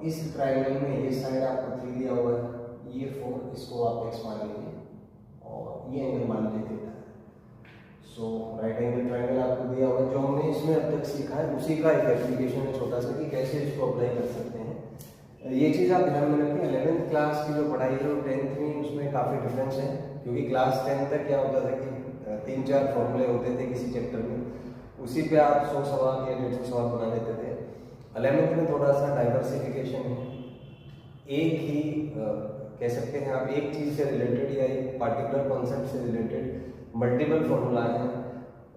इस ट्रायंगल में ये साइड आपको 3 दिया हुआ है, ये 4, इसको आप x मान लीजिए और ये एंगल मान लीजिए थीटा। सो राइट एंगल ट्रायंगल आपको दिया हुआ है। जो हमने इसमें अब तक सीखा है उसी का एक एप्लीकेशन है छोटा सा कि कैसे इसको अप्लाई कर सकते हैं। ये चीज़ आप ध्यान में रखें, 11th क्लास की जो पढ़ाई है वो 10th में उसमें काफ़ी डिफरेंस है, क्योंकि क्लास 10 तक क्या होता था कि 3-4 फॉर्मूले होते थे किसी चैप्टर में, उसी पे आप 100 सवाल या 150 सवाल बना लेते थे। 11th में थोड़ा सा डाइवर्सिफिकेशन है, एक ही कह सकते हैं आप एक चीज़ से रिलेटेड या एक पार्टिकुलर कॉन्सेप्ट से रिलेटेड मल्टीपल फॉर्मूला हैं,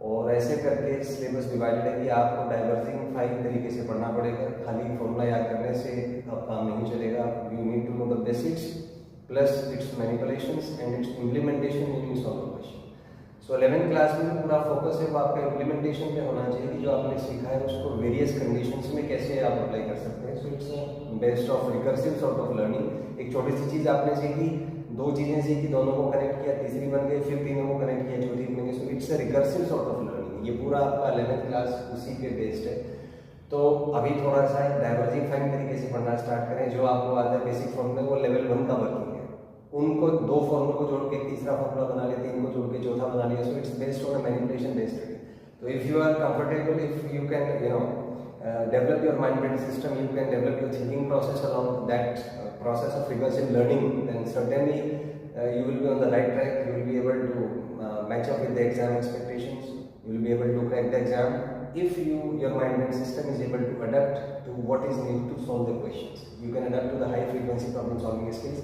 और ऐसे करके सिलेबस डिवाइडेड है कि आपको डाइवर्सिफाइंग तरीके से पढ़ना पड़ेगा। खाली फॉर्मूला याद करने से अब काम नहीं चलेगा। You need to know the basics plus its manipulations and its implementation in solve question. So 11th class में पूरा फोकस है वो आपका इम्प्लीमेंटेशन पे होना चाहिए कि जो आपने सीखा है उसको वेरियस कंडीशंस में कैसे आप अप्लाई कर सकते हैं। So it's best of recursive sort of learning. एक छोटी सी चीज़ आपने सीखी, 2 चीज़ें सीखी, दोनों को कनेक्ट किया, तीसरी बन गई, फिर तीनों को कनेक्ट किया, चौथी बन गई। So it's a recursive sort of learning. ये पूरा आपका 11th क्लास उसी पे बेस्ड है। तो अभी थोड़ा सा डाइवर्सिफाइंग तरीके से पढ़ना स्टार्ट करें। जो आपको आता है बेसिक फॉर्मूले वो लेवल 1 का वर्किंग है, उनको 2 फॉर्मूले को जोड़ के तीसरा फॉर्मूला बना लिया, 3 को जोड़ के चौथा बना लिया। So it's based on manipulation based study. तो if you are comfortable, if you can develop your mind-bending system, you can develop your thinking process along that process of recursive learning, then certainly you will be on the right track. You will be able to match up with the exam expectations. You will be able to crack the exam if your mind-bending system is able to adapt to what is needed to solve the questions. You can adapt to the high-frequency problem-solving skills.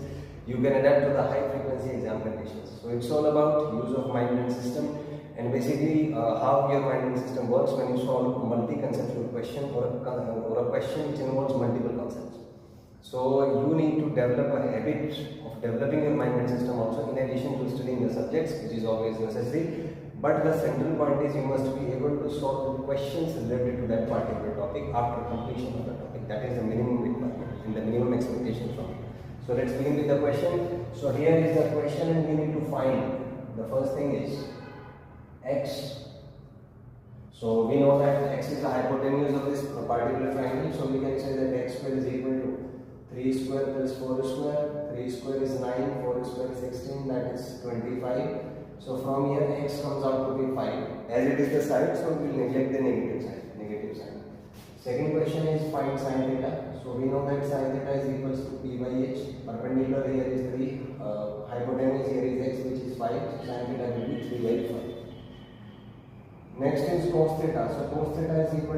You can adapt to the high-frequency exam conditions. So it's all about use of mind-bending system. And basically how your mind system works when you solve multi-conceptual question or a question which involves multiple concepts. So you need to develop a habit of developing your mind system also, in addition to studying the subjects, which is always necessary. But the central point is you must be able to solve the questions related to that particular topic after completion of the topic. That is the minimum requirement and the minimum expectation from you. So let's begin with the question. So here is the question and we need to find, the first thing is x. So we know that x is the hypotenuse of this particular triangle. So we can say that x square is equal to 3 square plus 4 square. 3 square is 9, 4 square is 16, that is 25. So from here x comes out to be 5. As it is the side, so we will neglect the negative side. Second question is find sin theta. So we know that sin theta is equals to p by h. Perpendicular here is 3, hypotenuse here is x, which is 5. So sin theta will be 3 by 5. Next is cos theta. So cos theta is equal